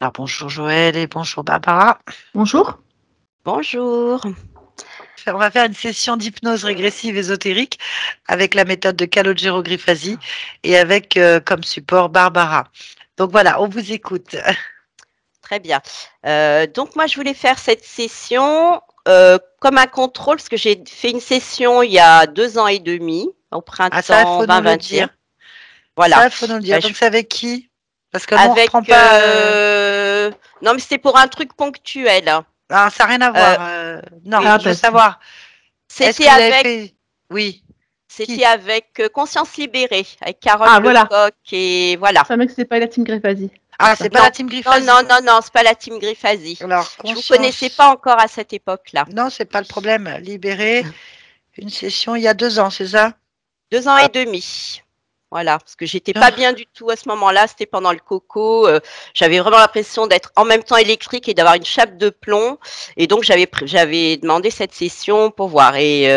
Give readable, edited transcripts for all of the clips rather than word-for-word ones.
Alors bonjour Joël et bonjour Barbara. Bonjour. Bonjour. On va faire une session d'hypnose régressive ésotérique avec la méthode de Calogero-Grifasi et avec comme support Barbara. Donc voilà, on vous écoute. Très bien. Donc moi, je voulais faire cette session comme un contrôle, parce que j'ai fait une session il y a 2 ans et demi, au Ah ça, il printemps faut nous le 2021. dire. Voilà. Ça, il faut nous le dire. Donc c'est avec qui? Parce que nous, on ne Avec reprend pas... non, mais c'était pour un truc ponctuel. Ah, ça n'a rien à Euh, voir. Non, oui, je veux savoir. Est-ce c'était que vous avez avec fait... Oui. c'était Qui? avec Conscience Libérée, avec Carole Ah, voilà. Lecoq et voilà. Ça que c'est pas la team Greffasi. Ah, c'est pas Non, la team non, Grifasi. non, c'est pas la team Griffasi. Alors, Je vous connaissais pas conscience... encore à cette époque-là. Non, c'est pas le problème. Libéré, une session il y a 2 ans, c'est ça? 2 ans et demi. Voilà, parce que j'étais Ah. pas bien du tout à ce moment-là, c'était pendant le coco. J'avais vraiment l'impression d'être en même temps électrique et d'avoir une chape de plomb. Et donc j'avais demandé cette session pour voir. Et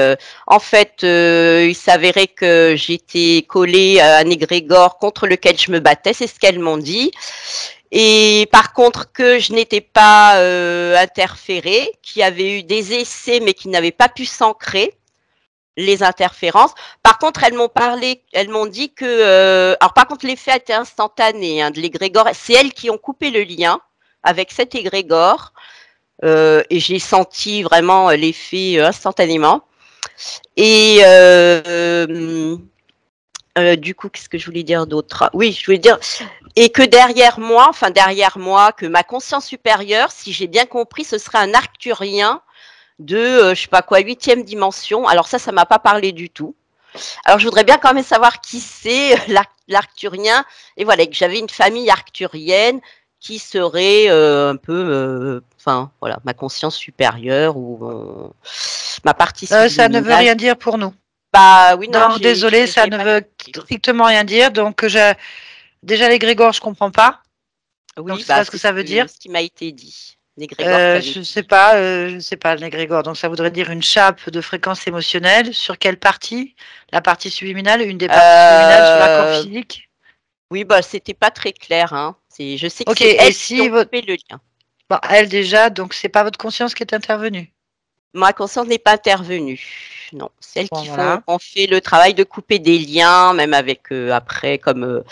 en fait, il s'avérait que j'étais collée à un égrégore contre lequel je me battais, c'est ce qu'elles m'ont dit. Et par contre que je n'étais pas interférée, qu'il y avait eu des essais mais qui n'avaient pas pu s'ancrer les interférences. Par contre, elles m'ont dit que, alors par contre, l'effet a été instantané de l'égrégore. C'est elles qui ont coupé le lien avec cet égrégore et j'ai senti vraiment l'effet instantanément. Et du coup, qu'est-ce que je voulais dire d'autre? Oui, je voulais dire et que derrière moi, que ma conscience supérieure, si j'ai bien compris, ce serait un arcturien de, je sais pas quoi, 8e dimension. Alors ça m'a pas parlé du tout. Alors, je voudrais bien quand même savoir qui c'est, l'arcturien. Et voilà, que j'avais une famille arcturienne qui serait un peu, enfin, voilà, ma conscience supérieure ou ma partie Ça ne veut subliminale. rien dire pour nous. Bah oui, non, Donc, désolé, ça ne veut strictement rien dire. Donc, déjà, les Grégor, je comprends pas. Oui, Donc, je sais pas ce que ça veut dire. ce qui m'a été dit. L'égrégore, ça veut Je dire. sais pas, les Grégor. Donc, ça voudrait dire une chape de fréquence émotionnelle. Sur quelle partie? La partie subliminale, une des parties subliminales sur la corps physique? Oui, bah, c'était pas très clair, hein. Je sais que Ok, c'est et elles si qui ont votre... coupé le lien. Bon, elle déjà, donc c'est pas votre conscience qui est intervenue. Ma conscience n'est pas intervenue. Non, celles Bon, qui voilà. ont fait le travail de couper des liens, même avec après, comme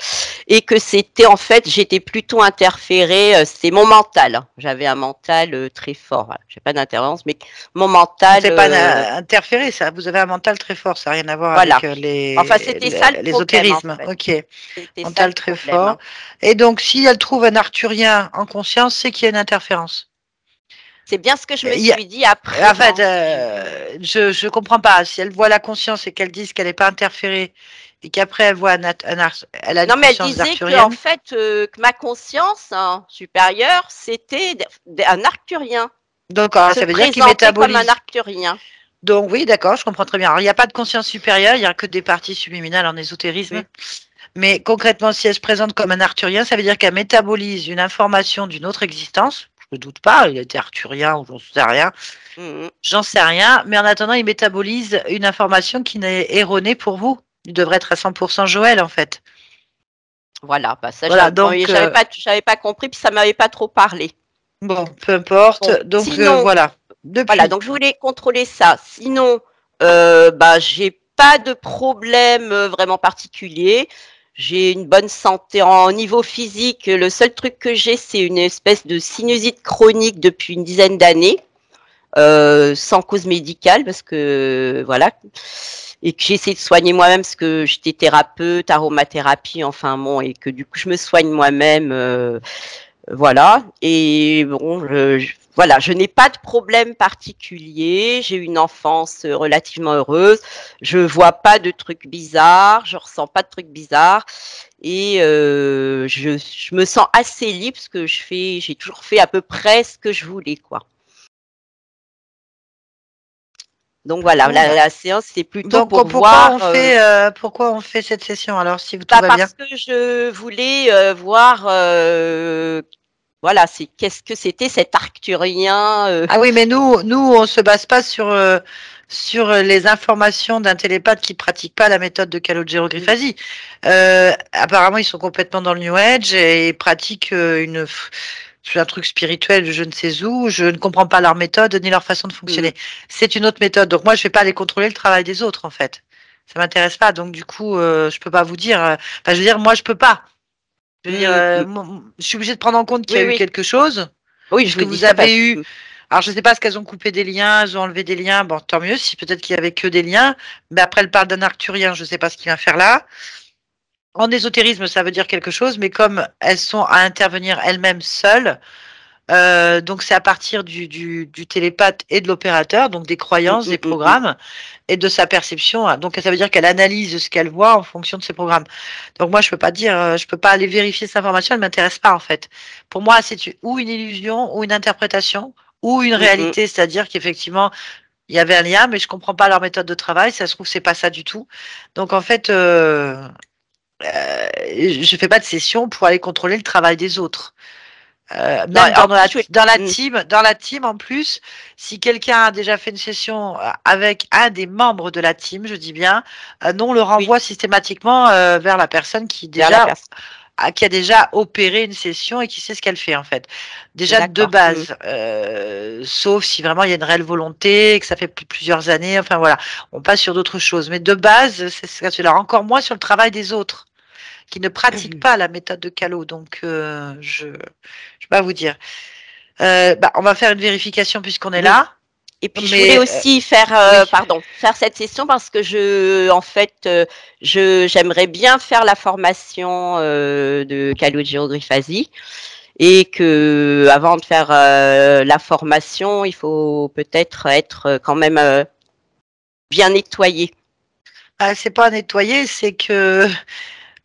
et que c'était en fait, j'étais plutôt interférée. C'était mon mental. J'avais un mental très fort. Voilà. J'ai pas d'intervention, mais mon mental. C'est pas interféré, ça. Vous avez un mental très fort, ça n'a rien à voir Voilà. avec Enfin, c'était ça le problème en l'ésotérisme. fait. Ok, C'était ça le mental très problème. fort. Et donc, si elle trouve un arthurien en conscience, c'est qu'il y a une interférence. C'est bien ce que je me Il y a- suis dit après. En fait, je comprends pas. Si elle voit la conscience et qu'elle dise qu'elle n'est pas interférée et qu'après elle voit elle a une Non, mais elle conscience disait que en d'arthurienne. fait, que ma conscience supérieure, c'était un arcturien. Donc, Se ça veut dire qu'il présenter comme un métabolise. arcturien. Donc, oui, d'accord, je comprends très bien. Alors, il n'y a pas de conscience supérieure, il n'y a que des parties subliminales en ésotérisme. Oui. Mais concrètement, si elle se présente comme un arthurien, ça veut dire qu'elle métabolise une information d'une autre existence. Je ne doute pas, il était arthurien ou j'en sais rien. J'en sais rien. Mais en attendant, il métabolise une information qui n'est erronée pour vous. Il devrait être à 100% Joël, en fait. Voilà, bah ça, Voilà, donc, j'avais pas compris, puis ça m'avait pas trop parlé. bon, peu importe. Bon, Donc, sinon, voilà. voilà, Depuis. donc je voulais contrôler ça. Sinon, bah j'ai pas de problème vraiment particulier. J'ai une bonne santé en niveau physique. Le seul truc que j'ai, c'est une espèce de sinusite chronique depuis une dizaine d'années, sans cause médicale, parce que voilà, et que j'ai essayé de soigner moi-même, parce que j'étais thérapeute, aromathérapie, enfin bon, et que du coup je me soigne moi-même. Voilà. Et bon, voilà, je n'ai pas de problème particulier. J'ai eu une enfance relativement heureuse. Je vois pas de trucs bizarres. Je ressens pas de trucs bizarres. Et je me sens assez libre parce que j'ai toujours fait à peu près ce que je voulais, quoi. Donc voilà, Bon, la séance c'est plutôt donc, pour voir. pourquoi on fait cette session alors, si tout va bien? Parce que je voulais voir. Voilà, qu'est-ce que c'était cet arcturien. Ah oui, mais nous, on se base pas sur les informations d'un télépathe qui pratique pas la méthode de Calogero Grifasi. Apparemment, ils sont complètement dans le New Age et pratiquent c'est un truc spirituel, je ne sais où, je ne comprends pas leur méthode ni leur façon de fonctionner. C'est une autre méthode. Donc moi, je vais pas aller contrôler le travail des autres, en fait. Ça m'intéresse pas. Donc du coup, je peux pas vous dire. Enfin, je veux dire, moi, je peux pas. Je veux dire, je suis obligée de prendre en compte qu'il y a eu quelque chose. Oui, je que vous dis vous avez eu. Alors, je ne sais pas ce qu'elles ont coupé des liens, elles ont enlevé des liens. Bon, tant mieux. Si peut-être qu'il y avait que des liens. Mais après, elle parle d'un arcturien. Je ne sais pas ce qu'il vient faire là. En ésotérisme, ça veut dire quelque chose, mais comme elles sont à intervenir elles-mêmes seules, donc c'est à partir du télépathe et de l'opérateur, donc des croyances, des programmes et de sa perception. Donc ça veut dire qu'elle analyse ce qu'elle voit en fonction de ses programmes. Donc moi je peux pas dire, je peux pas aller vérifier cette information, elle m'intéresse pas en fait. Pour moi c'est ou une illusion, ou une interprétation, ou une réalité, c'est-à-dire qu'effectivement il y avait un lien, mais je comprends pas leur méthode de travail. Ça se trouve c'est pas ça du tout. Donc en fait je fais pas de session pour aller contrôler le travail des autres. Même dans la team en plus, si quelqu'un a déjà fait une session avec un des membres de la team, je dis bien, nous on le renvoie systématiquement vers la personne qui a déjà opéré une session et qui sait ce qu'elle fait en fait. Déjà de base, sauf si vraiment il y a une réelle volonté, que ça fait plusieurs années, enfin voilà, on passe sur d'autres choses. Mais de base, c'est cela. Encore moins sur le travail des autres qui ne pratiquent pas la méthode de Callot. Donc, je vais pas vous dire. On va faire une vérification puisqu'on est là. Et puis je voulais aussi faire, faire cette session parce que j'aimerais bien faire la formation de Callot Géographasie et que avant de faire la formation, il faut peut-être être quand même bien nettoyé. C'est pas nettoyer, c'est que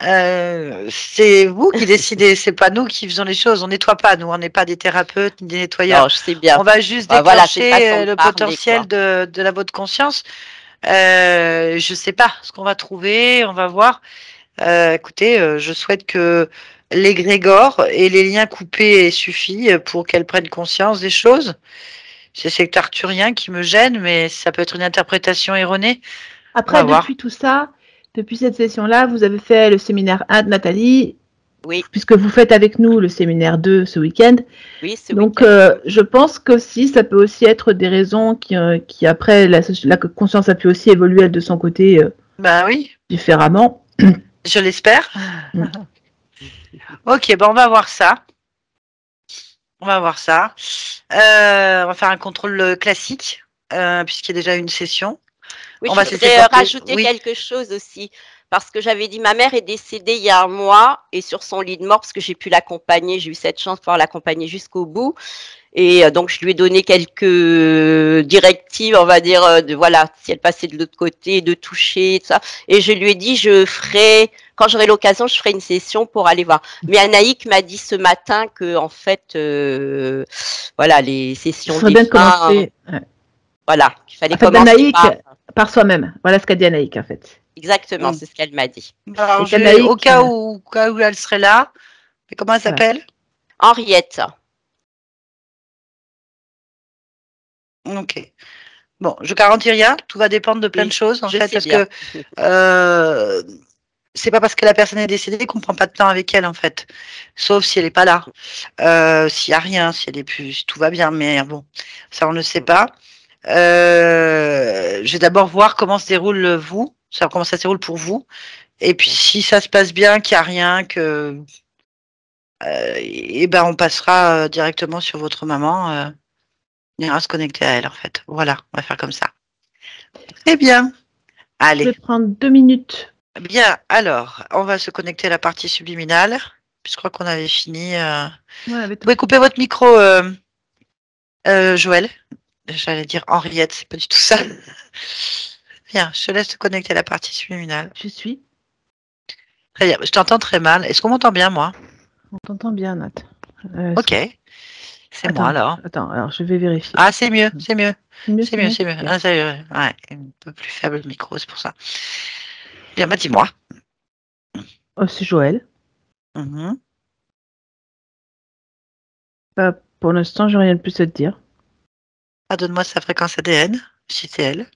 c'est vous qui décidez, c'est pas nous qui faisons les choses. On nettoie pas, nous, on n'est pas des thérapeutes ni des nettoyeurs. Non, je sais bien. On va juste déclencher le potentiel de la votre conscience. Je sais pas ce qu'on va trouver, on va voir. Écoutez, je souhaite que l'égrégore et les liens coupés aient suffi pour qu'elle prenne conscience des choses. C'est cet arthurien qui me gêne, mais ça peut être une interprétation erronée. Après, depuis tout ça, depuis cette session-là, vous avez fait le séminaire 1 de Nathalie. Oui. Puisque vous faites avec nous le séminaire 2 ce week-end. Oui, Donc, je pense que si ça peut aussi être des raisons qui après, la conscience a pu aussi évoluer de son côté oui. différemment. Je l'espère. Ok, on va voir ça. On va voir ça. On va faire un contrôle classique, puisqu'il y a déjà une session. Oui, je voudrais rajouter quelque chose aussi. Parce que j'avais dit, ma mère est décédée il y a un mois et sur son lit de mort, parce que j'ai pu l'accompagner, j'ai eu cette chance de pouvoir l'accompagner jusqu'au bout. Et donc, je lui ai donné quelques directives, on va dire, si elle passait de l'autre côté, de toucher, tout ça. Et je lui ai dit, quand j'aurai l'occasion, je ferai une session pour aller voir. Mais Anaïk m'a dit ce matin que, en fait, les sessions des commencer. Voilà, qu'il fallait commencer Anaïk par soi-même. Voilà ce qu'a dit Anaïk, en fait. Exactement, c'est ce qu'elle m'a dit. Alors, au cas où elle serait là, mais comment elle s'appelle? Henriette. Ok. Bon, je garantis rien, tout va dépendre de plein de choses, en fait, parce que c'est pas parce que la personne est décédée qu'on prend pas de temps avec elle, en fait. Sauf si elle est pas là. S'il y a rien, si elle est plus, tout va bien, mais bon, ça on ne sait pas. Je vais d'abord voir comment se déroule comment ça se déroule pour vous. Et puis si ça se passe bien, qu'il n'y a rien, on passera directement sur votre maman. On ira se connecter à elle en fait. Voilà, on va faire comme ça. Très bien. Allez. Je vais prendre 2 minutes. Bien, alors, on va se connecter à la partie subliminale. Puis je crois qu'on avait fini. Vous pouvez couper votre micro, Joël. J'allais dire Henriette, c'est pas du tout ça. Bien, je te laisse te connecter à la partie subliminale. Je suis. Très bien, je t'entends très mal. Est-ce qu'on m'entend bien, moi? On t'entend bien, Nat. Ok. C'est moi alors. Attends, alors je vais vérifier. Ah, c'est mieux, c'est mieux. C'est mieux. Okay. Ah, ouais, un peu plus faible le micro, c'est pour ça. Bien, dis-moi. Oh, c'est Joël. Pour l'instant, je n'ai rien de plus à te dire. Ah, donne-moi sa fréquence ADN, si c'est elle.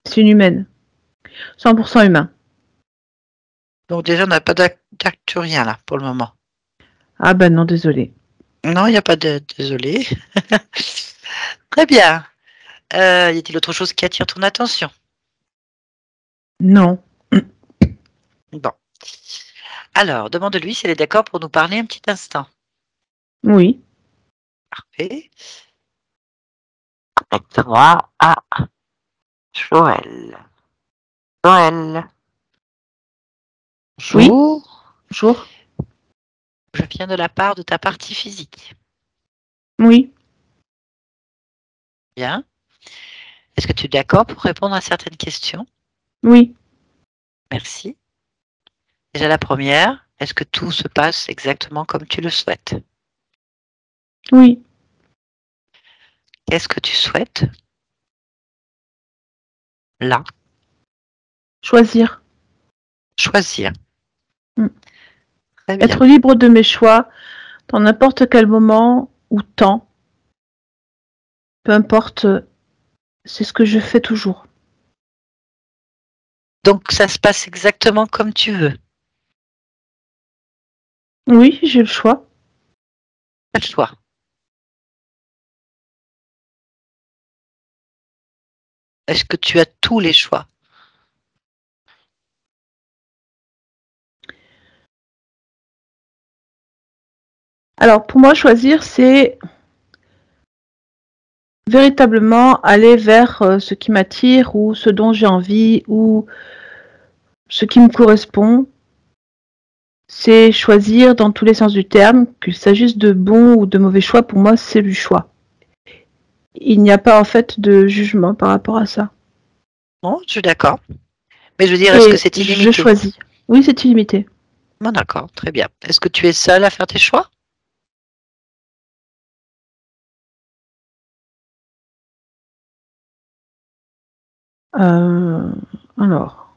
C'est une humaine. 100% humain. Donc déjà, on n'a pas d'acturien là, pour le moment. Ah ben non, désolé. Non, il n'y a pas de désolé. Très bien. Y a-t-il autre chose qui attire ton attention? Non. Bon. Alors, demande-lui si elle est d'accord pour nous parler un petit instant. Oui. Parfait. Avec-moi à Joël. Joël. Oui. Bonjour. Bonjour. Je viens de la part de ta partie physique. Oui. Bien. Est-ce que tu es d'accord pour répondre à certaines questions? Oui. Merci. Déjà la première, est-ce que tout se passe exactement comme tu le souhaites? Oui. Qu'est-ce que tu souhaites là? Choisir. Choisir. Mm. Très bien. Être libre de mes choix dans n'importe quel moment ou temps. Peu importe, c'est ce que je fais toujours. Donc ça se passe exactement comme tu veux. Oui, j'ai le choix. Pas le choix. Est-ce que tu as tous les choix? Alors pour moi, choisir, c'est véritablement aller vers ce qui m'attire ou ce dont j'ai envie ou ce qui me correspond. C'est choisir dans tous les sens du terme, qu'il s'agisse de bon ou de mauvais choix, pour moi, c'est du choix. Il n'y a pas en fait de jugement par rapport à ça. Bon, je suis d'accord. Mais je veux dire, est-ce que Et c'est je illimité? choisis. Oui, c'est illimité. Bon, d'accord, très bien. Est-ce que tu es seule à faire tes choix? Euh, alors,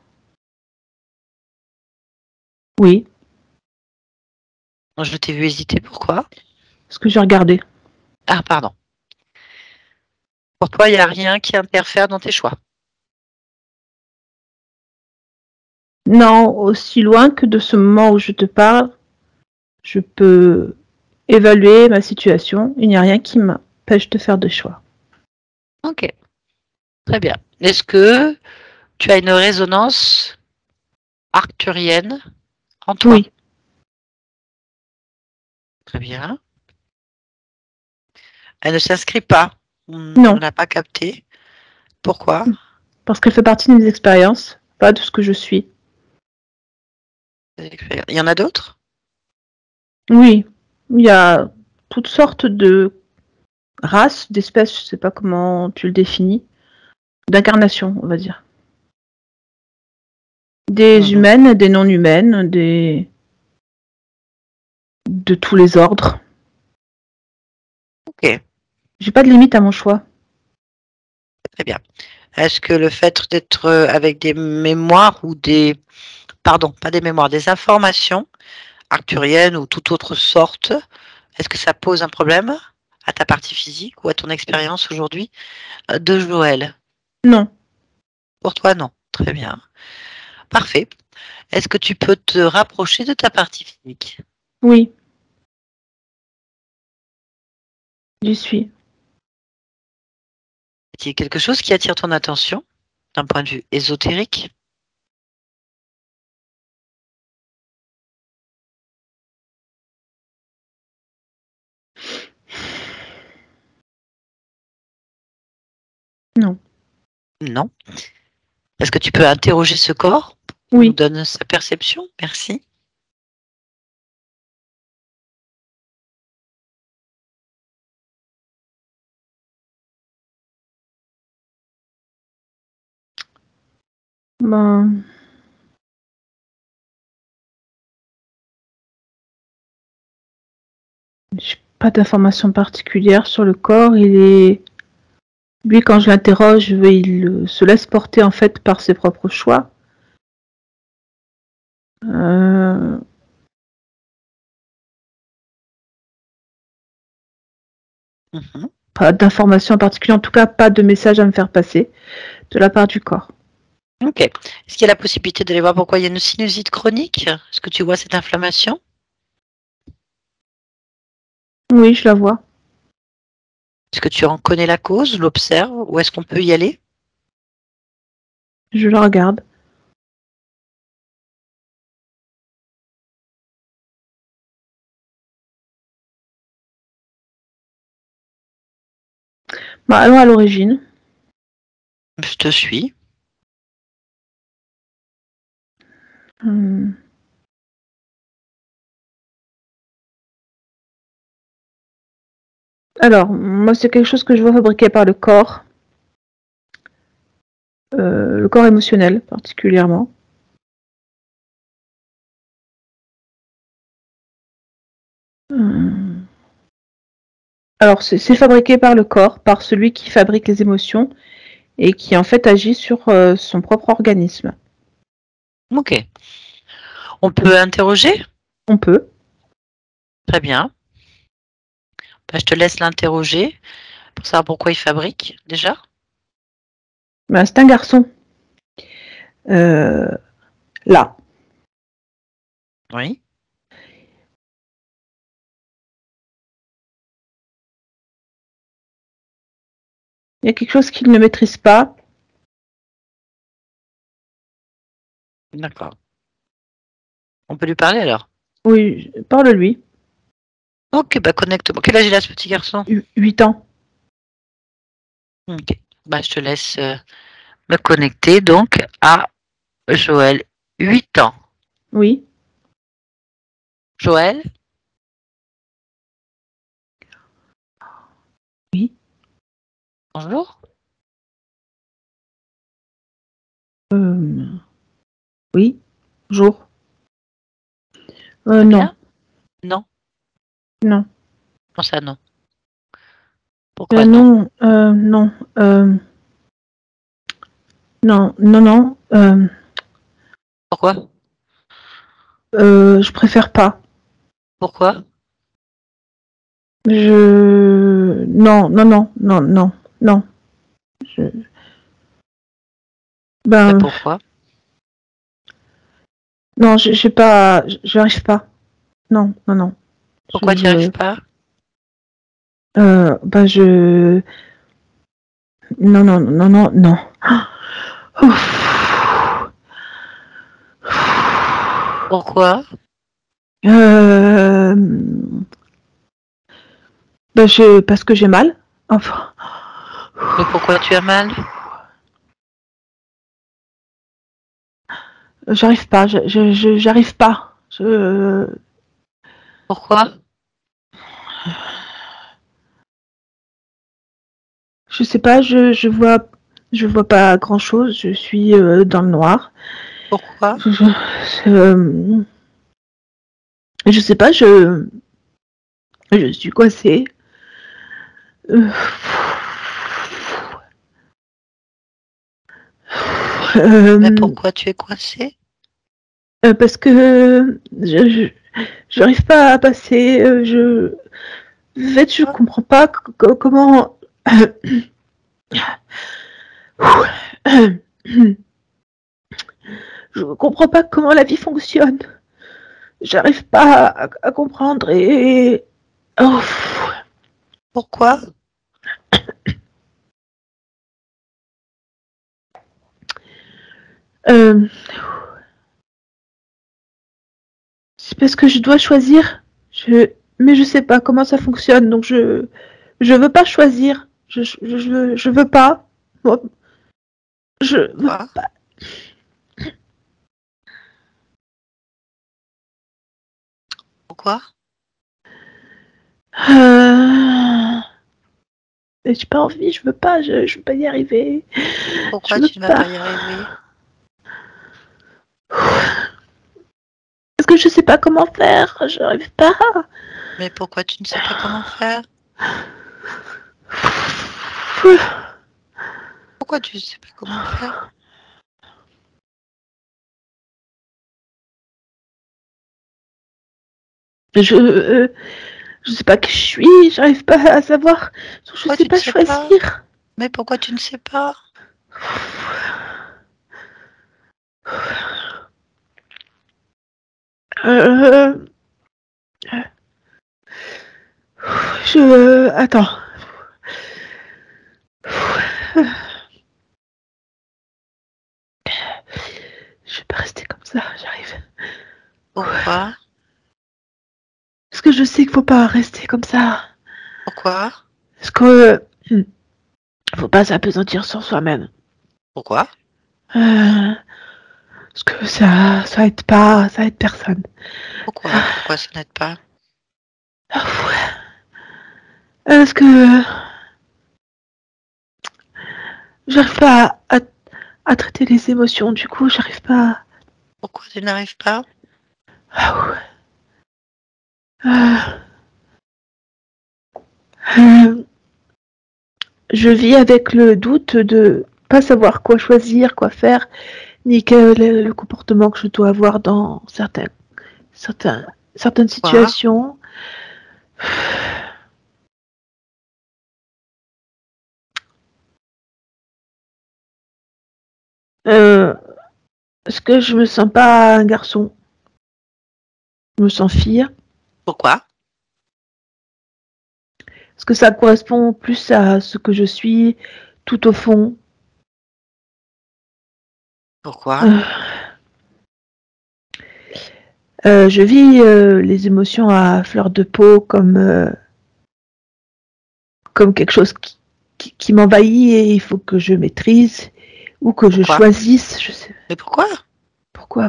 oui, Je t'ai vu hésiter, pourquoi? ce que j'ai regardé. Ah, pardon. Pour toi, il n'y a rien qui interfère dans tes choix. Non, aussi loin que de ce moment où je te parle, je peux évaluer ma situation. Il n'y a rien qui m'empêche de faire des choix. Ok, très bien. Est-ce que tu as une résonance arcturienne en toi? Oui, Très bien. Elle ne s'inscrit pas. On non, n'a pas capté. Pourquoi? parce qu'elle fait partie de mes expériences, pas de ce que je suis. Il y en a d'autres? Oui, il y a toutes sortes de races, d'espèces, je ne sais pas comment tu le définis, d'incarnations, on va dire. Des Mhm. humaines, des non-humaines, de tous les ordres. Ok, J'ai pas de limite à mon choix. très bien. Est-ce que le fait d'être avec des mémoires ou des... Pardon, pas des mémoires, des informations arcturiennes ou toute autre sorte, est-ce que ça pose un problème à ta partie physique ou à ton expérience aujourd'hui de Joël? Non, Pour toi, non. Très bien. Parfait. Est-ce que tu peux te rapprocher de ta partie physique? oui, j'y suis. Y a quelque chose qui attire ton attention d'un point de vue ésotérique? Non, Non. Est-ce que tu peux interroger ce corps? Il nous oui. donne sa perception. Merci. Ben, j'ai pas d'informations particulières sur le corps. Lui, quand je l'interroge, il se laisse porter en fait par ses propres choix. Euh, Mhm. Pas d'informations en particulier, en tout cas pas de message à me faire passer de la part du corps. Ok. Est-ce qu'il y a la possibilité d'aller voir pourquoi il y a une sinusite chronique? Est-ce que tu vois cette inflammation? Oui, je la vois. Est-ce que tu en connais la cause, l'observes, ou est-ce qu'on peut y aller? Je la regarde. Bah, allons à l'origine. Je te suis. Alors, moi, c'est quelque chose que je vois fabriqué par le corps émotionnel particulièrement. Alors, c'est fabriqué par le corps, par celui qui fabrique les émotions et qui en fait agit sur son propre organisme. Ok. On peut interroger? On peut. Très bien. Ben, je te laisse l'interroger pour savoir pourquoi il fabrique déjà. Ben, c'est un garçon. Là. Oui. Il y a quelque chose qu'il ne maîtrise pas. D'accord. On peut lui parler alors? Oui, parle-lui. Ok, bah connecte-moi. Quel âge il a ce petit garçon? 8 ans. Ok. Bah, je te laisse me connecter donc à Joël, 8 ans. Oui. Joël? Oui. Bonjour. Oui. Bonjour. Très Non. bien. Non. Non. Non, ça non. Pourquoi non? Non. Non. Non. Non. Non. Pourquoi? Je préfère pas. Pourquoi? Non. Non. Non. Non. Non. Non. Je... Mais Ben. pourquoi? Non, j'ai pas. J'arrive pas. Non. Non. Non. Pourquoi tu n'y arrives pas? Ben Non. Non. Non. Non. Non. Pourquoi? Ben parce que j'ai mal. Enfin. Mais pourquoi tu as mal? J'arrive pas. J'arrive pas. Pourquoi? Je sais pas. Je vois pas grand chose. Je suis dans le noir. Pourquoi? Je sais pas. Je suis coincée. Mais pourquoi tu es coincé? Parce que j'arrive pas à passer. En fait, je comprends pas comment. Je comprends pas comment la vie fonctionne. J'arrive pas à comprendre et. Oh. Pourquoi? C'est parce que je dois choisir. Mais je sais pas comment ça fonctionne, donc je veux pas choisir. Je veux pas. Moi, je veux Pourquoi? pas. Pourquoi? Mais j'ai pas envie, je veux pas, je veux pas y arriver. Je Pourquoi veux tu ne vas pas. pas y arriver? Parce que je sais pas comment faire, j'arrive pas. Mais pourquoi tu ne sais pas comment faire? Pourquoi tu ne sais pas comment faire? Je sais pas qui je suis, j'arrive pas à savoir. Je Pourquoi sais tu ne pas sais pas? choisir. Mais pourquoi tu ne sais pas? Euh, Attends. Je vais pas rester comme ça, j'arrive. Pourquoi? Parce que je sais qu'il faut pas rester comme ça. Pourquoi? Parce que faut pas s'apesantir sur soi-même. Pourquoi? Parce que ça aide pas, ça aide personne. Pourquoi ça n'aide pas? Parce que j'arrive pas à traiter les émotions, du coup j'arrive pas. Pourquoi tu n'arrives pas? Je vis avec le doute de pas savoir quoi choisir, quoi faire, ni quel est le comportement que je dois avoir dans certaines situations. Parce que je me sens pas un garçon. Je me sens fille. Pourquoi? Parce que ça correspond plus à ce que je suis tout au fond. Pourquoi? Je vis les émotions à fleur de peau comme quelque chose qui m'envahit et il faut que je maîtrise ou que je choisisse. Je sais. Mais pourquoi? Pourquoi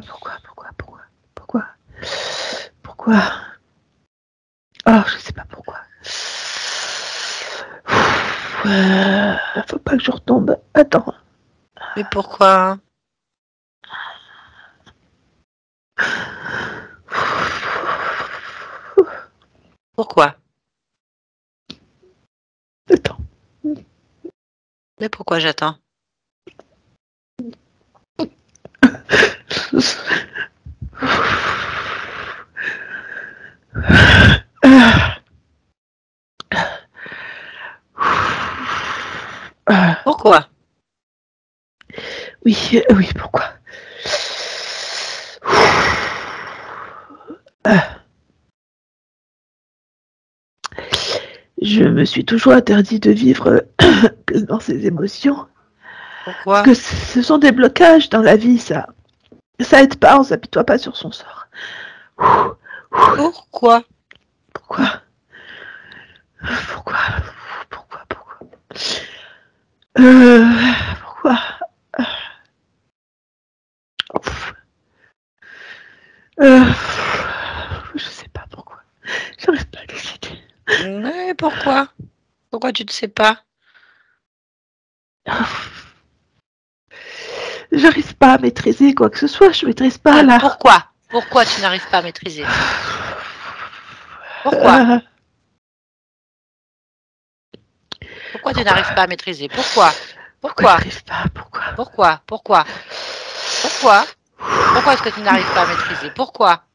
Oh, je sais pas pourquoi. Faut pas que je retombe. Attends. Mais pourquoi? Pourquoi? Attends. Mais pourquoi j'attends? Pourquoi? Oui, pourquoi? Je me suis toujours interdit de vivre pleinement ces émotions. Pourquoi? Parce que ce sont des blocages dans la vie, ça. Ça aide pas, on s'apitoie pas sur son sort. Pourquoi? Pourquoi? Pourquoi? Je sais pas pourquoi. J'arrive pas à décider. Mais pourquoi? Pourquoi tu ne sais pas? J'arrive pas à maîtriser quoi que ce soit, je maîtrise pas là. Pourquoi? Pourquoi tu n'arrives pas à maîtriser? Pourquoi? Pourquoi tu n'arrives pas à maîtriser? Pourquoi? Pourquoi j'arrive pas? Pourquoi? Pourquoi est-ce que tu n'arrives pas à maîtriser? Pourquoi?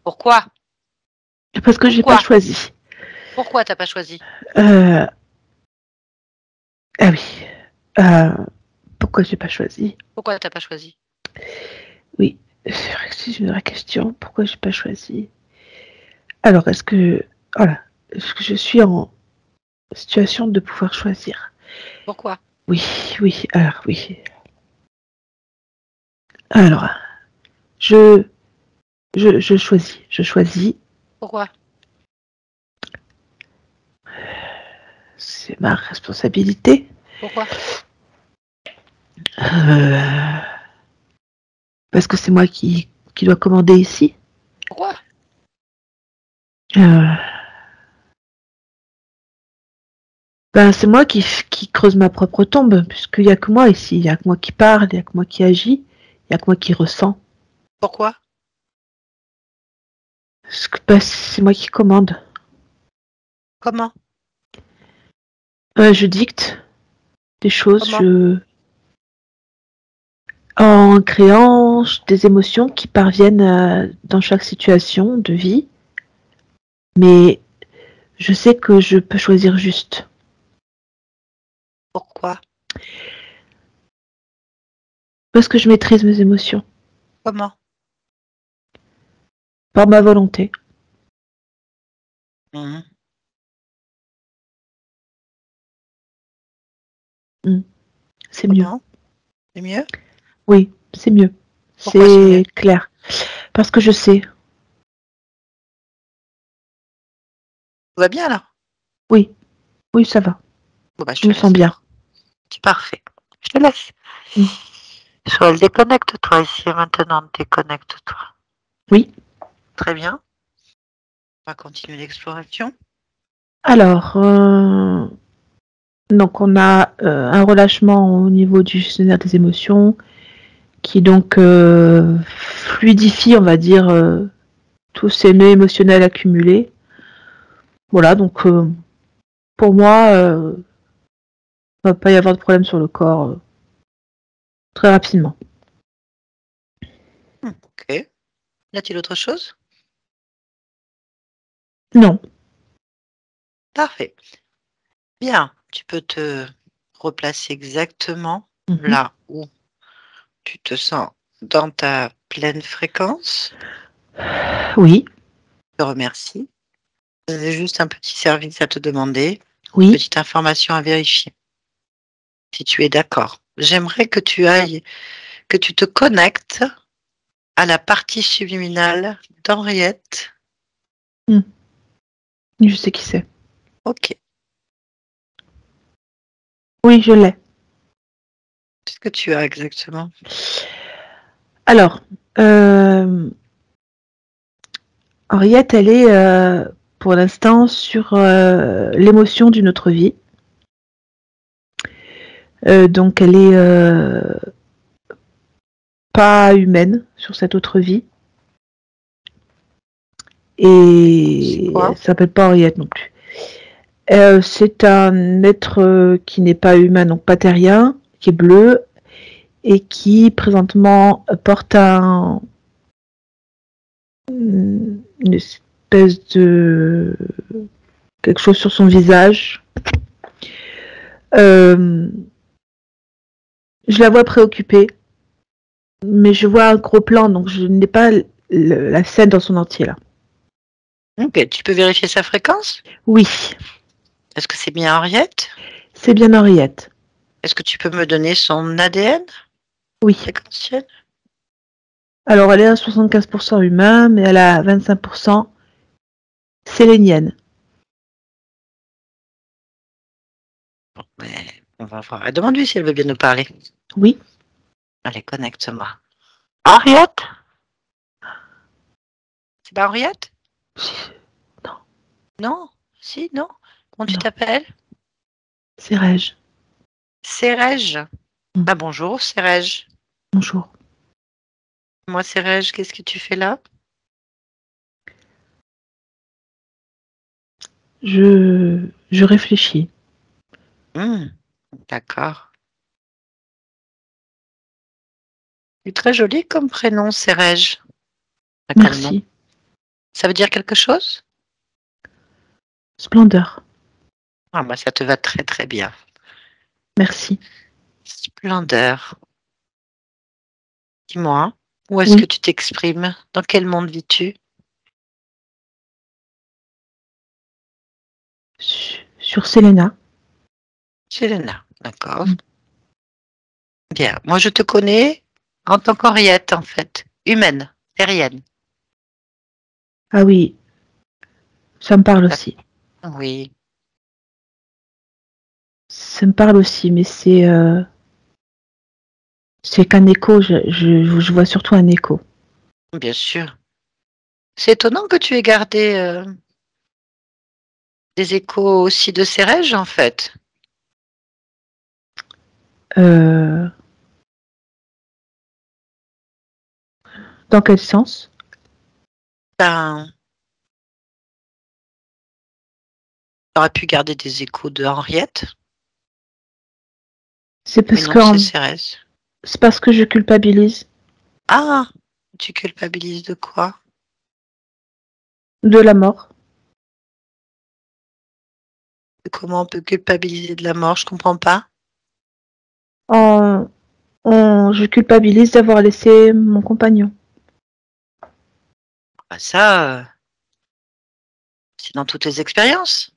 Pourquoi? Parce que j'ai pas choisi. Pourquoi t'as pas choisi? Ah oui. Pourquoi j'ai pas choisi? Pourquoi t'as pas choisi? Oui, c'est vrai que c'est une vraie question. Pourquoi j'ai pas choisi? Alors, est-ce que je suis en situation de pouvoir choisir? Pourquoi? Oui. Alors, je choisis. Je choisis. Pourquoi? C'est ma responsabilité. Pourquoi? Parce que c'est moi qui dois commander ici. Pourquoi? C'est moi qui creuse ma propre tombe, puisqu'il n'y a que moi ici. Il n'y a que moi qui parle, il n'y a que moi qui agit, il n'y a que moi qui ressent. Pourquoi? Parce que c'est moi qui commande. Comment? Je dicte des choses, en créant des émotions qui parviennent dans chaque situation de vie. Mais je sais que je peux choisir juste. Pourquoi? Parce que je maîtrise mes émotions. Comment? Par ma volonté. Mhm. C'est mieux. Comment? C'est mieux? Oui, c'est mieux. Pourquoi c'est mieux? C'est clair. Parce que je sais. Tout va bien là? Oui, oui, ça va. Bon, bah, je Je te me sens laisse bien. alors. C'est parfait. Je te laisse. Mm. Soit déconnecte-toi ici maintenant, déconnecte-toi. Oui. Très bien. On va continuer l'exploration. Alors, donc on a un relâchement au niveau du gestionnaire des émotions qui donc fluidifie, on va dire, tous ces nœuds émotionnels accumulés. Voilà, donc pour moi, il ne va pas y avoir de problème sur le corps très rapidement. Ok. Y a-t-il autre chose? Non. Parfait. Bien. Tu peux te replacer exactement Mhm. là où tu te sens dans ta pleine fréquence. Oui, Je te remercie. J'ai juste un petit service à te demander, oui. petite information à vérifier. Si tu es d'accord. J'aimerais que tu ailles, que tu te connectes à la partie subliminale d'Henriette. Je sais qui c'est. Ok. Oui, je l'ai. Qu'est-ce que tu as exactement? Alors, Henriette, elle est pour l'instant sur l'émotion d'une autre vie. Donc, elle est pas humaine sur cette autre vie. C'est Et elle quoi? s'appelle pas Henriette non plus. C'est un être qui n'est pas humain, donc pas terrien, qui est bleu et qui présentement porte une espèce de quelque chose sur son visage. Je la vois préoccupée, mais je vois un gros plan, donc je n'ai pas la scène dans son entier là. Ok. Tu peux vérifier sa fréquence? Oui, Est-ce que c'est bien Henriette? c'est bien Henriette. Est-ce que tu peux me donner son ADN Oui. fréquentiel? Alors elle est à 75% humain, mais elle a 25% sélénienne. Mais on va voir. Demande-lui si elle veut bien nous parler. Oui. Allez, connecte-moi. Henriette? C'est pas Henriette? Non, Non? Si, non? Comment tu non. t'appelles? C'est Reg. Serrej. Mm. Bah bonjour, Serrej. Bonjour. Moi, Serrej, qu'est-ce que tu fais là? Je réfléchis. D'accord. C'est très joli comme prénom, Serrej. Enfin, comme nom. Merci. Ça veut dire quelque chose? Splendeur. Ah, moi, ça te va très très bien. Merci. Splendeur. Dis-moi, où est-ce que Oui. tu t'exprimes? Dans quel monde vis-tu? Sur Selena. Chez Léna. D'accord. Mm. Bien. Moi, je te connais en tant qu'Henriette, en fait. Humaine, terrienne. Ah oui, ça me parle aussi. Oui. Ça me parle aussi, mais c'est qu'un écho. Je vois surtout un écho. Bien sûr. C'est étonnant que tu aies gardé des échos aussi de ces rêges, en fait. Euh, dans quel sens? Ben, tu aurais pu garder des échos de Henriette, C'est mais parce non, que c'est Cérès. c'est parce que je culpabilise Ah, tu culpabilises de quoi? de la mort. Comment on peut culpabiliser de la mort? Je comprends pas. En, je culpabilise d'avoir laissé mon compagnon. Ah, ça, C'est dans toutes les expériences.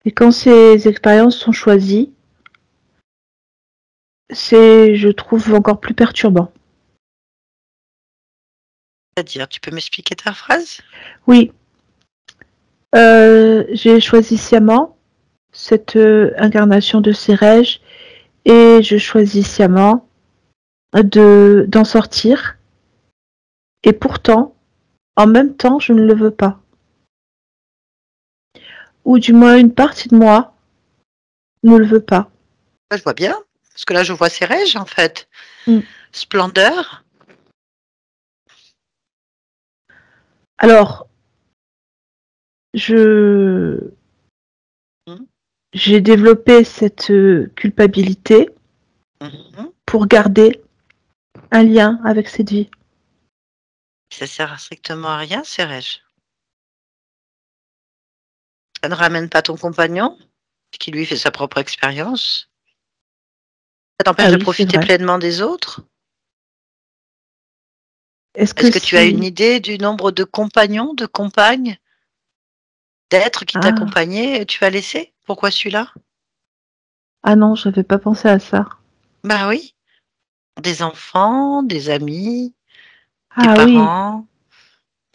Et quand ces expériences sont choisies, c'est, je trouve, encore plus perturbant. C'est-à-dire, tu peux m'expliquer ta phrase? Oui. J'ai choisi sciemment cette incarnation de Sérège et je choisis sciemment d'en sortir. Et pourtant, en même temps, je ne le veux pas. Ou du moins une partie de moi ne le veut pas. Je vois bien. Parce que là, je vois Sérège, en fait. Mm. Splendeur. Alors, Mm. j'ai développé cette culpabilité pour garder un lien avec cette vie. Ça sert strictement à rien, Sérège. Ça ne ramène pas ton compagnon, qui lui fait sa propre expérience. Ça t'empêche de Oui, c'est profiter vrai. pleinement des autres. Est-ce Est-ce que que tu as une si... idée du nombre de compagnons, de compagnes, d'êtres qui Ah, t'accompagnaient et tu as laissé? Pourquoi celui-là? ah non, je n'avais pas pensé à ça. Bah oui. Des enfants, des amis, des Ah oui. parents.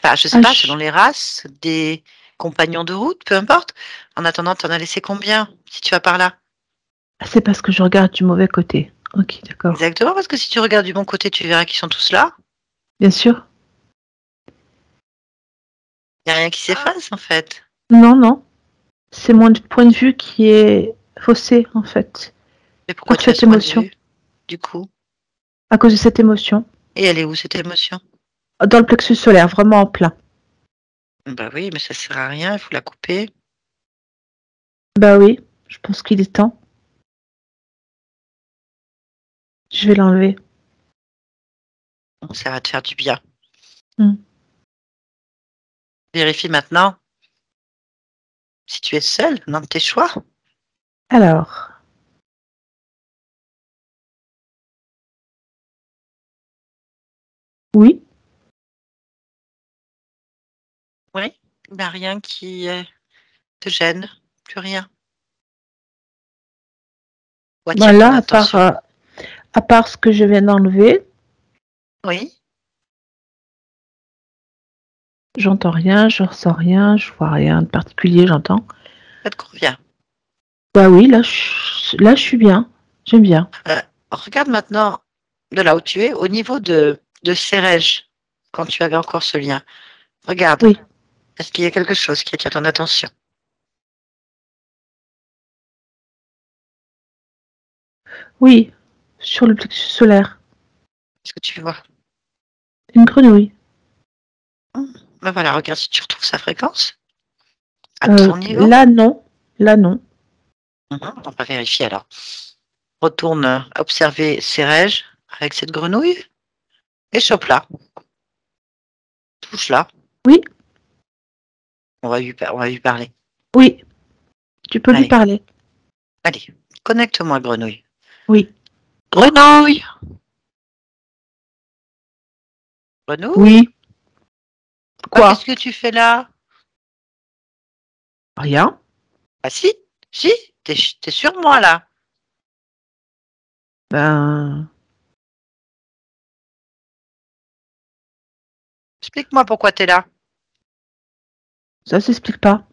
Enfin, je sais Ah, pas, selon les races, des compagnons de route, peu importe. En attendant, tu en as laissé combien, si tu vas par là? c'est parce que je regarde du mauvais côté. Ok, d'accord. Exactement, parce que si tu regardes du bon côté, tu verras qu'ils sont tous là. Bien sûr. Il n'y a rien qui s'efface, en fait. Non, non. C'est mon point de vue qui est faussé, en fait, Mais pourquoi par tu as cette ce point de émotion. vue, du coup? À cause de cette émotion. Et elle est où, cette émotion? Dans le plexus solaire, vraiment en plein. Bah oui, mais ça sert à rien, il faut la couper. Bah oui, je pense qu'il est temps. Je vais l'enlever. Ça va te faire du bien. Mm. Vérifie maintenant si tu es seul dans tes choix. Alors, oui. Oui, il n'y a rien qui te gêne, plus rien. Ou Bah attire ton là, attention. à part ce que je viens d'enlever, Oui, j'entends rien, je ressens rien, je vois rien de particulier, j'entends. ça te convient. Bah oui, là, je suis bien. J'aime bien. Regarde maintenant de là où tu es, au niveau de Sérège, quand tu avais encore ce lien. Regarde, Oui. est-ce qu'il y a quelque chose qui attire ton attention? Oui. Sur le plexus solaire. Est-ce que tu vois? Une grenouille. Ben voilà, regarde si tu retrouves sa fréquence à ton niveau. Là, non. Là, non. On va vérifier alors. Retourne observer Sérège avec cette grenouille et chope-la, touche-la. Oui. On va lui parler. Oui. Tu peux lui Allez, parler. allez, connecte-moi, grenouille. Oui. Grenouille! Grenouille? Oui. Ah, qu'est-ce Quoi? que tu fais là? Rien. Ah si, si, t'es sur moi là. Ben, Explique-moi pourquoi t'es là. ça s'explique pas.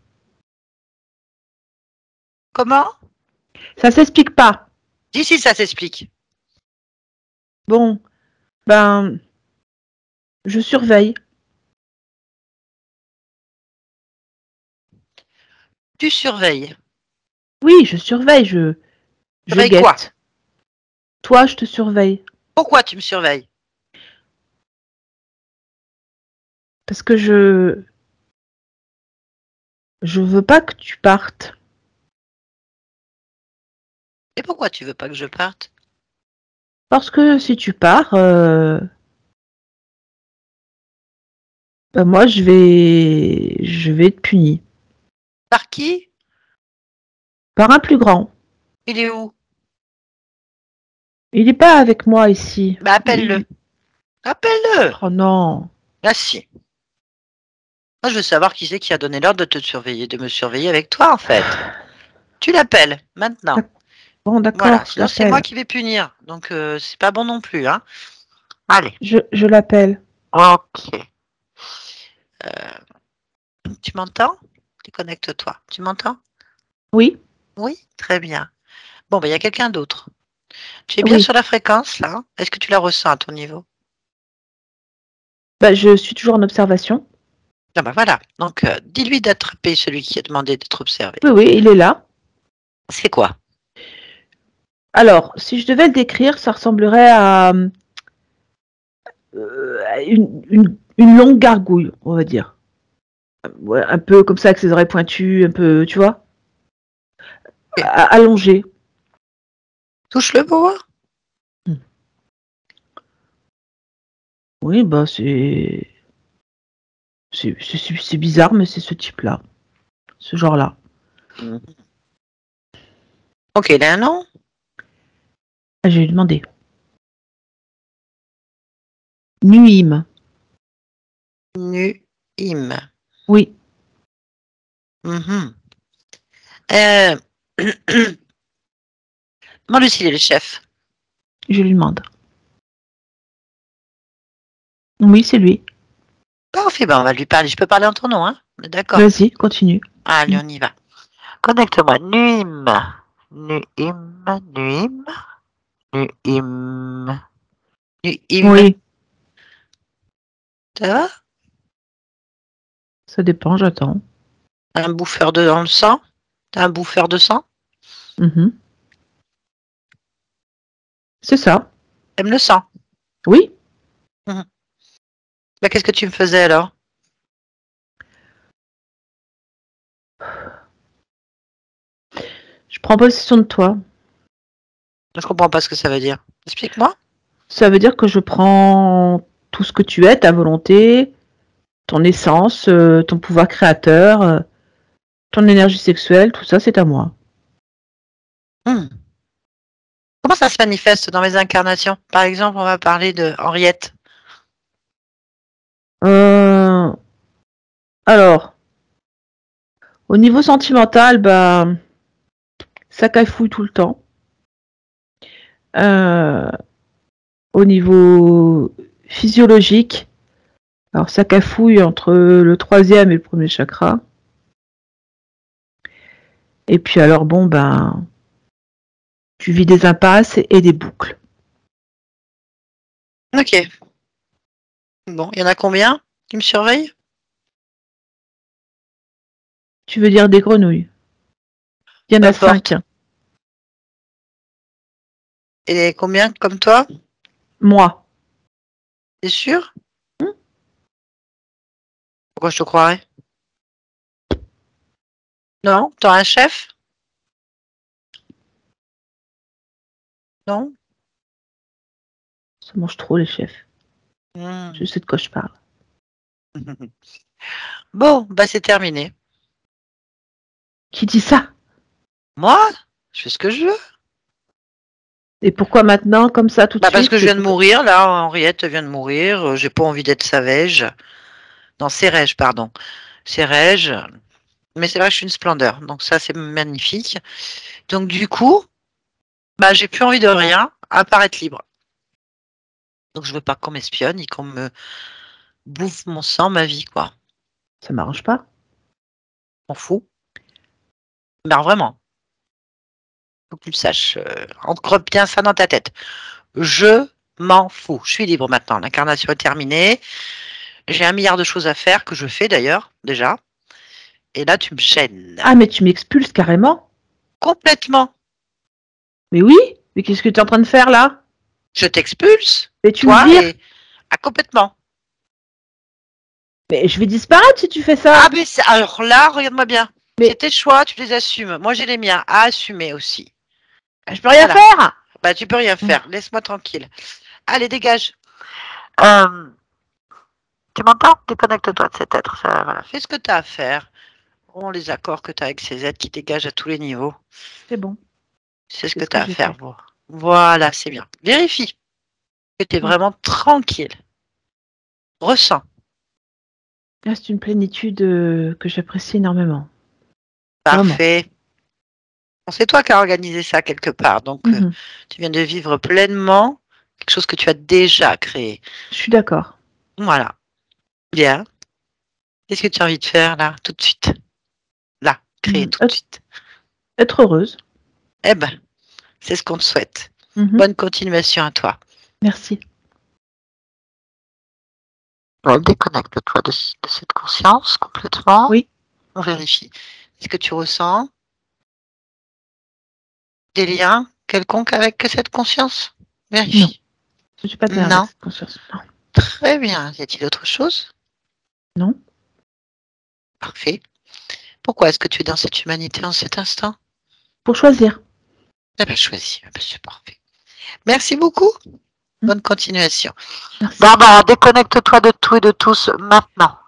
Comment? Ça s'explique pas. Dis si ça s'explique. Bon, ben, je surveille. Tu surveilles. Oui, je surveille, je Surveille quoi? guette. Toi, je te surveille. Pourquoi tu me surveilles? Parce que je veux pas que tu partes. Et pourquoi tu veux pas que je parte? Parce que si tu pars, ben moi, je vais être puni. Par qui? Par un plus grand. Il est où? Il n'est pas avec moi ici. Bah appelle-le. Appelle-le. Oh non. Là si. Moi, je veux savoir qui c'est qui a donné l'ordre de te surveiller, de me surveiller avec toi, en fait. Tu l'appelles, maintenant. Bon, d'accord, Voilà, je sinon c'est moi l'appelle. qui vais punir. Donc, c'est pas bon non plus, hein. Allez. Je l'appelle. Ok. Tu m'entends? Déconnecte-toi. Tu m'entends? Oui, Oui, très bien. Bon, il y a quelqu'un d'autre. Tu es bien oui. sur la fréquence, là? Est-ce que tu la ressens à ton niveau? Bah, je suis toujours en observation. Ah bah voilà. Donc, dis-lui d'attraper celui qui a demandé d'être observé. Oui, oui, il est là. C'est quoi? Alors, si je devais le décrire, ça ressemblerait à une longue gargouille, on va dire. Ouais, un peu comme ça, avec ses oreilles pointues, un peu, tu vois, Ok. allongé. Touche-le pour voir. Oui, bah c'est bizarre, mais c'est ce type-là, ce genre-là. Ok, il a un nom? Ah, j'ai demandé. Nuim. Nuim. Oui, Mhm. Demande-lui s'il est le chef. je lui demande. Oui, c'est lui. Parfait, ben on va lui parler. Je peux parler en ton nom, hein? On est d'accord. Vas-y, continue. Allez, on y va. Connecte-moi. Nuim. Nuim. Nuim. Nuim. Nuim. Oui, Ça va? ça dépend, j'attends. Un bouffeur de dans le sang? T'as un bouffeur de sang? Mhm. C'est ça. T'aimes le sang? Oui, Mhm. Bah, qu'est-ce que tu me faisais alors? je prends possession de toi. Je comprends pas ce que ça veut dire. Explique-moi. Ça veut dire que je prends tout ce que tu es, ta volonté, ton essence, ton pouvoir créateur, ton énergie sexuelle, tout ça, c'est à moi. Hmm. Comment ça se manifeste dans mes incarnations? Par exemple, on va parler de Henriette. Euh, alors, au niveau sentimental, bah, ça cafouille tout le temps. Euh, au niveau physiologique, alors ça cafouille entre le troisième et le premier chakra. Et puis alors, bon, ben, tu vis des impasses et des boucles. Ok. Bon, il y en a combien qui me surveillent? Tu veux dire des grenouilles? Il y en Peu a importe. 5. Et combien comme toi? Moi. T'es sûr? Pourquoi je te croirais? Non? T'as un chef? Non? Ça mange trop les chefs. Hmm. Je sais de quoi je parle. Bon, bah c'est terminé. Qui dit ça? Moi? Je fais ce que je veux. Et pourquoi maintenant, comme ça, tout de Bah parce suite? que je viens de mourir, là, Henriette vient de mourir, j'ai pas envie d'être Savage. Non, Sérège, pardon. Sérège. Mais c'est vrai que je suis une splendeur, donc ça c'est magnifique. Donc du coup, bah j'ai plus envie de rien, à part être libre. Donc je veux pas qu'on m'espionne et qu'on me bouffe mon sang, ma vie, quoi. Ça m'arrange pas. On fout. Mais alors, vraiment, faut que tu le saches. Ancre bien ça dans ta tête. Je m'en fous. Je suis libre maintenant. L'incarnation est terminée. J'ai 1 milliard de choses à faire que je fais d'ailleurs déjà. Et là, tu me gênes Ah, mais tu m'expulses carrément? complètement. Mais oui? Mais qu'est-ce que tu es en train de faire là? Je t'expulse, Mais tu me toi vires? et complètement. Mais je vais disparaître si tu fais Ah ça. mais alors là, regarde-moi bien. C'est Mais tes choix, tu les assumes. Moi, j'ai les miens à assumer aussi. je peux rien Voilà. faire. Bah, tu peux rien faire. Laisse-moi tranquille. Allez, dégage. Euh, Tu m'entends? Déconnecte-toi de cet être. Voilà. Fais ce que tu as à faire. Prends les accords que tu as avec ces êtres qui dégagent à tous les niveaux. C'est bon. C'est ce C'est que ce tu que as à j'ai faire. fait. Voilà, c'est bien. Vérifie que tu es Oui. vraiment tranquille. Ressens. C'est une plénitude que j'apprécie énormément. Parfait. Bon, c'est toi qui as organisé ça quelque part, donc tu viens de vivre pleinement quelque chose que tu as déjà créé. Je suis d'accord. Voilà. Bien. Qu'est-ce que tu as envie de faire là, tout de suite? Là, créer tout de suite. Être heureuse. Eh ben, c'est ce qu'on te souhaite. Bonne continuation à toi. Merci. Déconnecte-toi de cette conscience complètement. Oui. On vérifie. Est-ce que tu ressens des liens quelconques avec cette conscience? Vérifie. Non. Je ne suis pas de lien avec cette conscience. Non. Très bien. Y a-t-il autre chose? Non. Parfait. Pourquoi est-ce que tu es dans cette humanité en cet instant? Pour choisir. Eh bien, choisis. C'est parfait. Merci beaucoup. Bonne continuation. Merci. Barbara, déconnecte-toi de tout et de tous maintenant.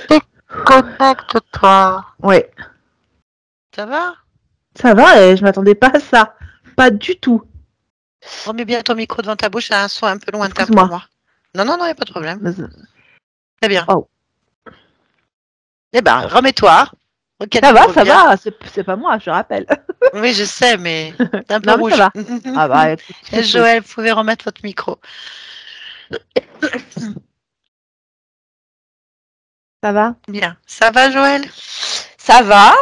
Déconnecte-toi. Ouais. Ça va? Ça va, et je m'attendais pas à ça. Pas du tout. Remets bien ton micro devant ta bouche, ça a un son un peu lointain pour moi. Non, il n'y a pas de problème. Très bien. Oh. Eh ben, remets-toi. Ça va, c'est pas moi, je rappelle. Oui, je sais, mais c'est un peu rouge. Ça va. Ah bah, écoute, et Joël, vous pouvez remettre votre micro. Ça va? Bien. Ça va, Joël? Ça va.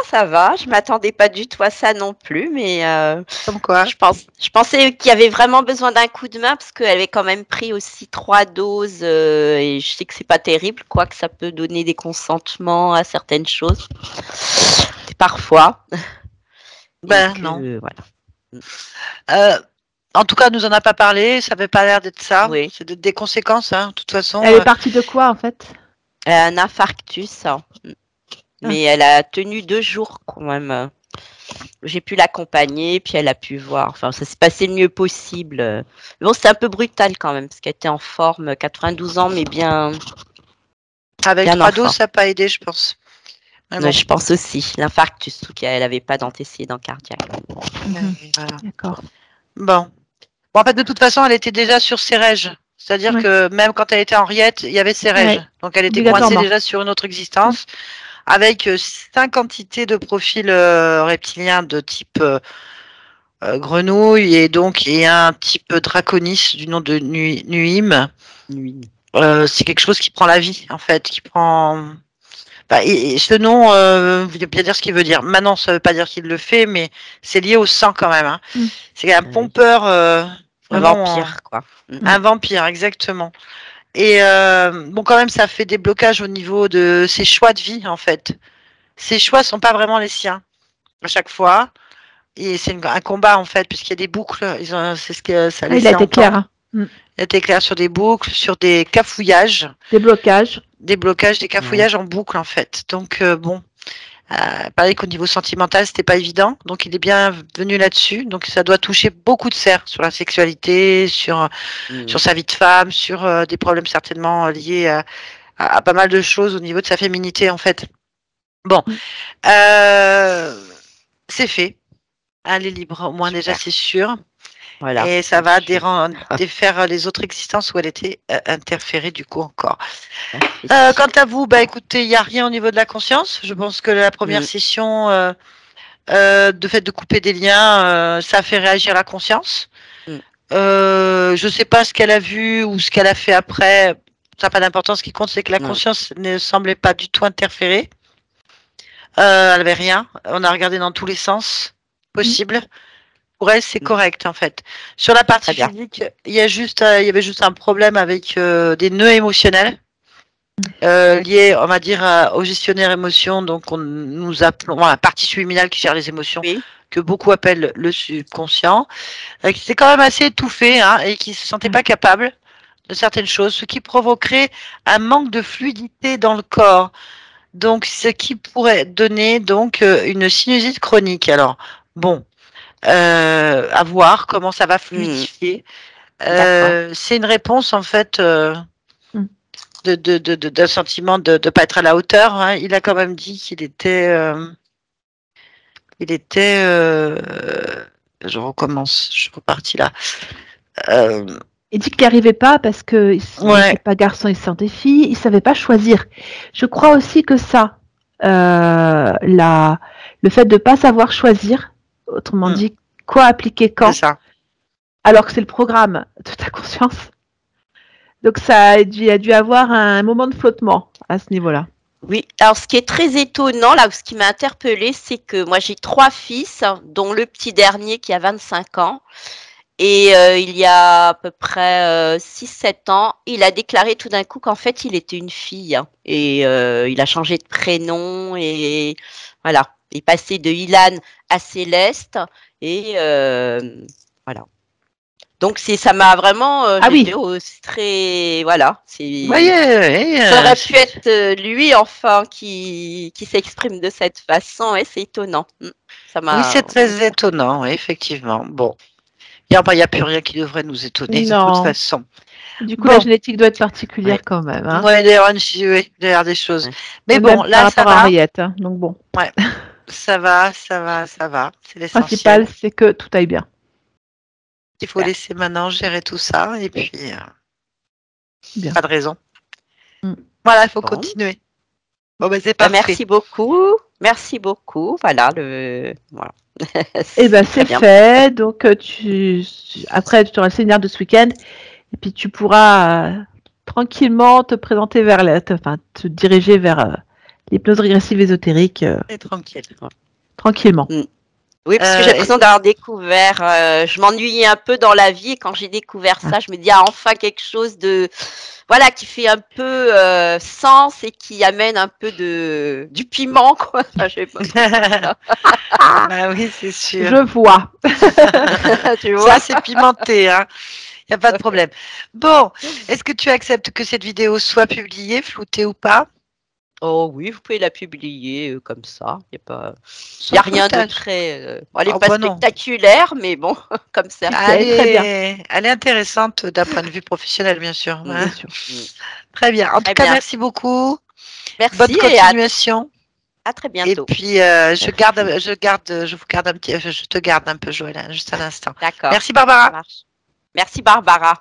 Je m'attendais pas du tout à ça non plus, mais comme quoi? Je pensais qu'il y avait vraiment besoin d'un coup de main parce qu'elle avait quand même pris aussi 3 doses et je sais que c'est pas terrible, quoi, que ça peut donner des consentements à certaines choses. Parfois. Ben non. Voilà. En tout cas, elle nous en a pas parlé, ça n'avait pas l'air d'être ça. Oui. C'est des conséquences, hein, de toute façon. Elle est partie de quoi, en fait? Un infarctus. Hein. Mais elle a tenu 2 jours quand même. J'ai pu l'accompagner, puis elle a pu voir. Enfin, ça s'est passé le mieux possible. Mais bon, c'était un peu brutal quand même, parce qu'elle était en forme, 92 ans, mais bien. Avec 3 doses, ça n'a pas aidé, je pense. Bon. Je pense aussi. L'infarctus, elle n'avait pas d'antécédent cardiaque. Voilà. D'accord. Bon, en fait, de toute façon, elle était déjà sur ses règes. C'est-à-dire que même quand elle était Henriette, il y avait ses règes. Donc, elle était coincée déjà sur une autre existence. Avec 5 entités de profil reptilien de type grenouille et un type draconis du nom de Nuim. C'est quelque chose qui prend la vie, en fait, qui prend... et ce nom veut bien dire ce qu'il veut dire. Maintenant, ça ne veut pas dire qu'il le fait, mais c'est lié au sang quand même. Hein. C'est un pompeur... un vampire, quoi. Un vampire, exactement. Et bon, quand même, ça fait des blocages au niveau de ses choix de vie, en fait. Ses choix sont pas vraiment les siens à chaque fois. Et c'est un combat, en fait, puisqu'il y a des boucles. C'est ce que ça laissait il a été clair. Hein. Il a été clair sur des boucles, sur des cafouillages. Des blocages. Des blocages, des cafouillages en boucle, en fait. Donc, bon. Pareil qu'au niveau sentimental, c'était pas évident. Donc, il est bien venu là-dessus. Donc, ça doit toucher beaucoup de serres sur la sexualité, sur sa vie de femme, sur des problèmes certainement liés à pas mal de choses au niveau de sa féminité, en fait. Bon, c'est fait. Elle est libre, au moins déjà, c'est sûr. Voilà. Et ça va défaire les autres existences où elle était interférée, du coup, encore. Quant à vous, écoutez, il n'y a rien au niveau de la conscience. Je pense que la première session, de fait de couper des liens, ça a fait réagir la conscience. Je ne sais pas ce qu'elle a vu ou ce qu'elle a fait après. Ça n'a pas d'importance. Ce qui compte, c'est que la conscience ne semblait pas du tout interférer. Elle n'avait rien. On a regardé dans tous les sens possibles. Pour elle, c'est correct, en fait. Sur la partie physique, il y avait juste un problème avec des nœuds émotionnels liés, on va dire, au gestionnaire émotion. Donc, nous appelons la partie subliminale qui gère les émotions, que beaucoup appellent le subconscient, qui s'est quand même assez étouffé et qui ne se sentait pas capable de certaines choses, ce qui provoquerait un manque de fluidité dans le corps. Donc, ce qui pourrait donner donc une sinusite chronique. Alors, bon, à voir comment ça va fluidifier. C'est une réponse en fait d'un sentiment de ne pas être à la hauteur. Hein. Il a quand même dit qu'il était, je recommence, je suis repartie là. Il dit qu'il n'y arrivait pas parce qu'il n'était pas garçon, il se sentait fille, il ne savait pas choisir. Je crois aussi que ça, le fait de ne pas savoir choisir, autrement dit, quoi appliquer quand, alors que c'est le programme de ta conscience. Donc il a dû avoir un moment de flottement à ce niveau-là. Oui, alors ce qui est très étonnant, là, ce qui m'a interpellée, c'est que moi j'ai 3 fils, dont le petit dernier qui a 25 ans. Et il y a à peu près 6-7 ans, il a déclaré tout d'un coup qu'en fait il était une fille. Hein. Et il a changé de prénom et voilà. Il est passé de Ilan à Céleste et voilà. Donc ça m'a vraiment c'est très voilà, ça aurait pu être lui enfin qui s'exprime de cette façon et c'est étonnant. Oui, c'est très étonnant, oui, effectivement. Bon. Il n'y a plus rien qui devrait nous étonner de toute façon. Du coup, la génétique doit être particulière quand même. Hein. Oui, il y a des choses. Mais bon, là, ça va. Henriette, hein, donc bon. Ouais. Ça va. C'est l'essentiel. Le principal, c'est que tout aille bien. Il faut laisser maintenant gérer tout ça et puis pas de raison. Voilà, il faut continuer. Bon, ben, c'est parfait. Merci beaucoup. Voilà. Et ben c'est fait. Donc après tu auras le séminaire de ce week-end et puis tu pourras tranquillement te présenter te diriger vers l'hypnose régressive ésotérique. Tranquillement. Oui, parce que j'ai l'impression d'avoir découvert. Je m'ennuyais un peu dans la vie et quand j'ai découvert ça, je me dis enfin quelque chose de qui fait un peu sens et qui amène un peu du piment, quoi. Enfin, je sais pas. Ah oui, c'est sûr. Je vois. Tu vois, c'est pimenté, hein. Il n'y a pas de problème. Bon, est-ce que tu acceptes que cette vidéo soit publiée, floutée ou pas? Oh oui, vous pouvez la publier comme ça. Il n'y a rien de très. Elle n'est pas spectaculaire, mais bon, comme ça. Elle est intéressante d'un point de vue professionnel, bien sûr. Bien sûr. Très bien. En tout cas, merci beaucoup. Merci. Bonne continuation. À très bientôt. Et puis, je te garde un peu, Joël, juste un instant. D'accord. Merci, Barbara. Merci, Barbara.